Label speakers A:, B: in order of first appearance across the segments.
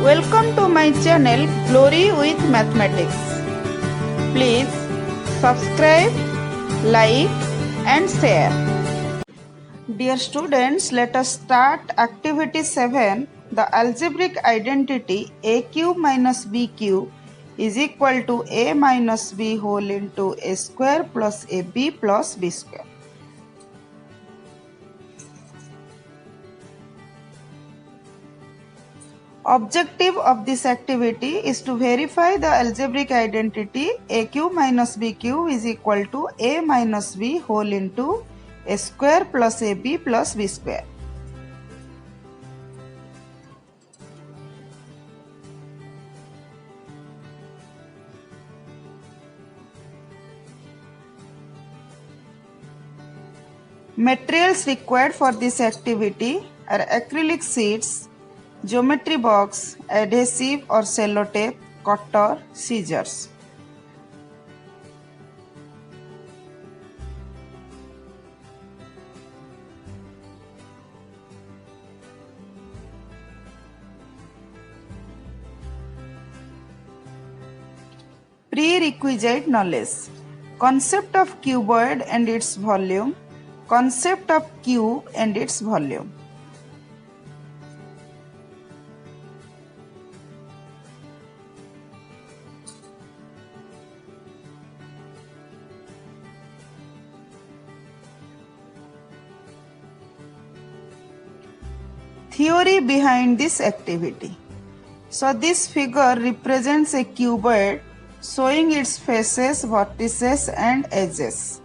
A: Welcome to my channel Glory with Mathematics. Please subscribe, like and share. Dear students, let us start activity 7. The algebraic identity a cube minus b cube is equal to a minus b whole into a square plus ab plus b square. Objective of this activity is to verify the algebraic identity a cube minus b cube is equal to a minus b whole into a square plus ab plus b square. Materials required for this activity are acrylic sheets, geometry box, adhesive or sellotape, cutter, scissors. Prerequisite knowledge: concept of cuboid and its volume, concept of cube and its volume. Theory behind this activity. So this figure represents a cuboid showing its faces, vertices and edges.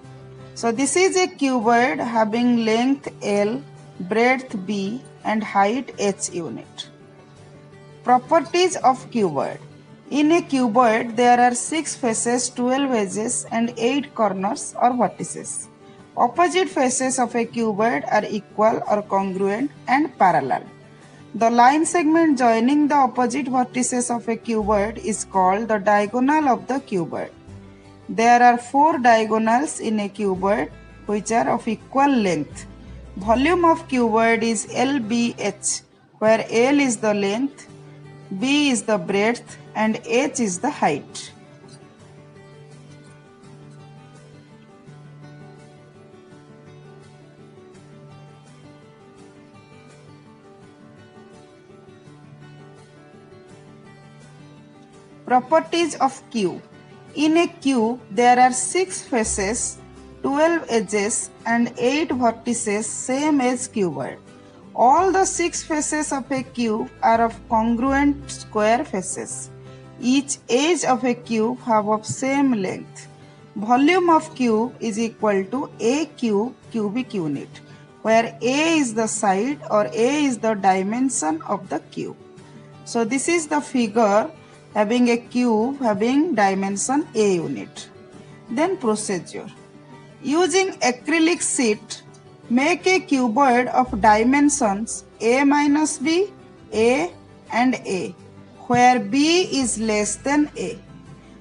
A: So this is a cuboid having length L, breadth B and height H unit. Properties of cuboid. In a cuboid there are 6 faces, 12 edges and 8 corners or vertices. Opposite faces of a cuboid are equal or congruent and parallel. The line segment joining the opposite vertices of a cuboid is called the diagonal of the cuboid. There are 4 diagonals in a cuboid which are of equal length. Volume of cuboid is LBH, where L is the length, B is the breadth and H is the height. Properties of cube. In a cube, there are 6 faces, 12 edges and 8 vertices same as cuboid. All the 6 faces of a cube are of congruent square faces. Each edge of a cube have of same length. Volume of cube is equal to a cube cubic unit, where a is the side or a is the dimension of the cube. So this is the figure having a cube having dimension a unit. Then procedure. Using acrylic sheet, make a cuboid of dimensions a minus b, a and a, where b is less than a.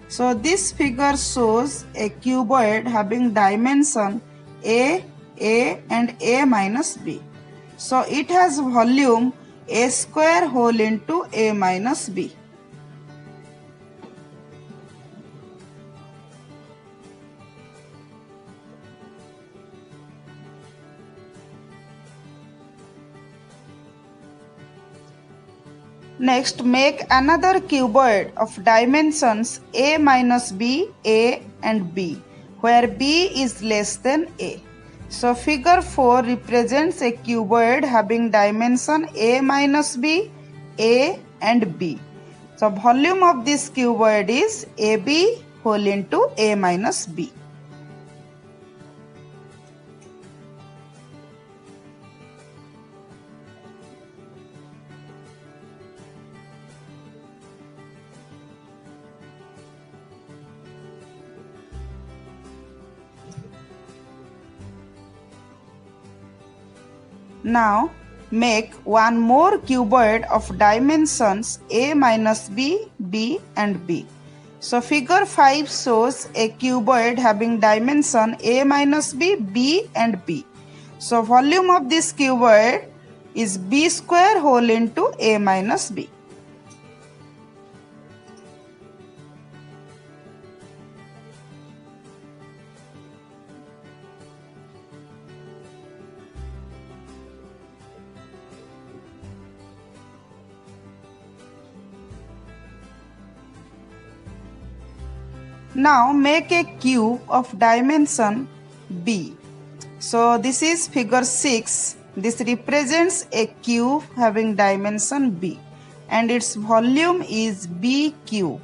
A: So this figure shows a cuboid having dimension a and a minus b. So it has volume a square whole into a minus b. Next, make another cuboid of dimensions a minus b, a and b, where b is less than a. So figure 4 represents a cuboid having dimension a minus b, a and b. So volume of this cuboid is ab whole into a minus b. Now make one more cuboid of dimensions a minus b, b and b. So figure 5 shows a cuboid having dimension a minus b, b and b. So volume of this cuboid is b square whole into a minus b. Now make a cube of dimension b. So this is figure 6. This represents a cube having dimension b and its volume is b cube.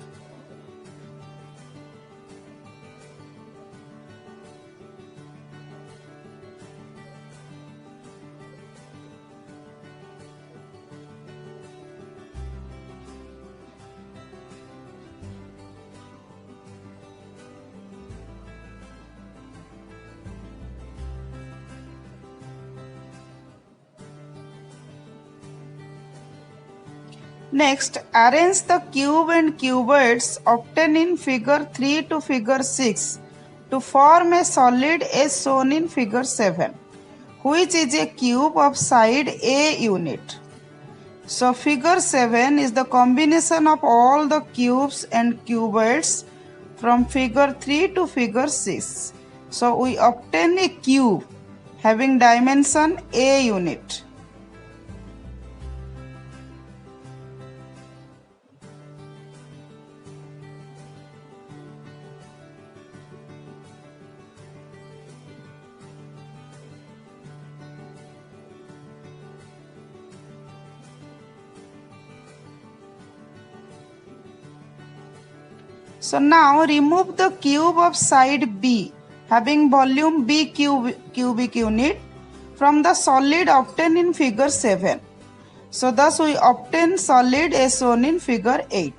A: Next, arrange the cube and cuboids obtained in figure 3 to figure 6 to form a solid as shown in figure 7, which is a cube of side A unit. So figure 7 is the combination of all the cubes and cuboids from figure 3 to figure 6. So we obtain a cube having dimension A unit. So now remove the cube of side B having volume B cubic unit from the solid obtained in figure 7. So thus we obtain solid as shown in figure 8.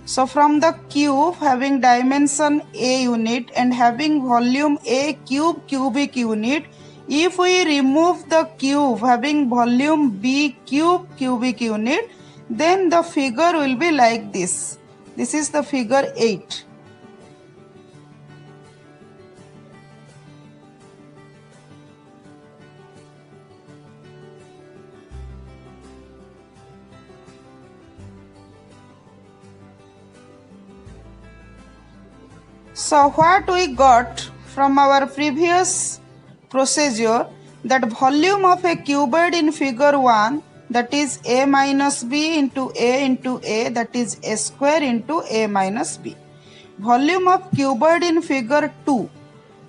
A: So from the cube having dimension A unit and having volume A cubic unit, if we remove the cube having volume B cubic unit, then the figure will be like this. This is the figure 8. So what we got from our previous procedure, that volume of a cuboid in figure 1, that is a minus b into a, that is a square into a minus b. Volume of cuboid in figure 2,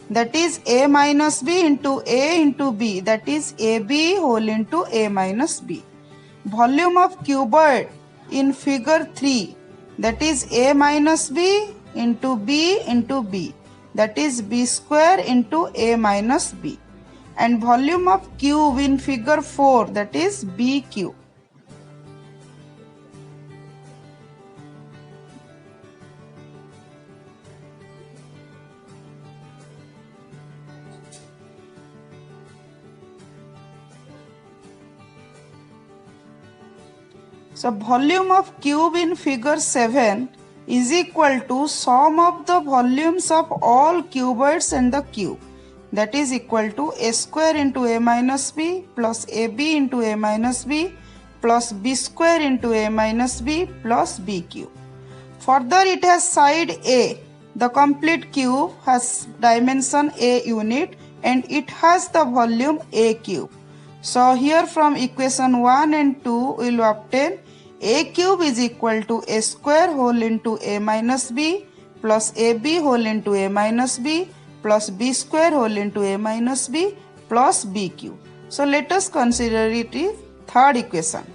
A: that is a minus b into b, that is ab whole into a minus b. Volume of cuboid in figure 3, that is a minus b into b, that is b square into a minus b. And volume of cube in figure 4, that is b cube. So volume of cube in figure 7 is equal to sum of the volumes of all cuboids and the cube. That is equal to a square into a minus b plus ab into a minus b plus b square into a minus b plus b cube. Further, it has side A. The complete cube has dimension A unit and it has the volume A cube. So here from equation 1 and 2 we will obtain A cube is equal to a square whole into a minus b plus ab whole into a minus b plus b square whole into a minus b plus b cube. So let us consider it is third equation.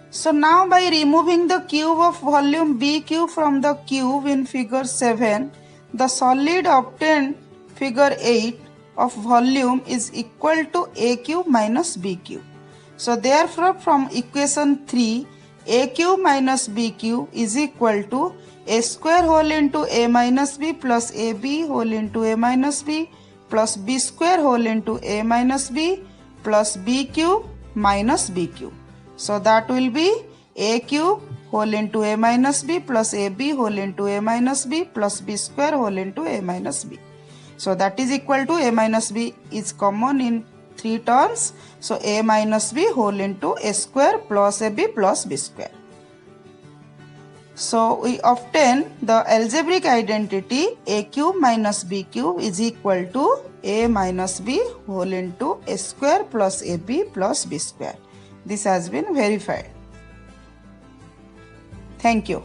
A: So now by removing the cube of volume b cube from the cube in figure 7, the solid obtained figure 8 of volume is equal to a cube minus b cube. So therefore from equation 3, a cube minus b cube is equal to a square whole into a minus b plus ab whole into a minus b plus b square whole into a minus b plus b cube minus b cube. So that will be a cube whole into a minus b plus ab whole into a minus b plus b square whole into a minus b. So that is equal to a minus b is common in 3 terms. So a minus b whole into a square plus ab plus b square. So we obtain the algebraic identity a cube minus b cube is equal to a minus b whole into a square plus ab plus b square. This has been verified. Thank you.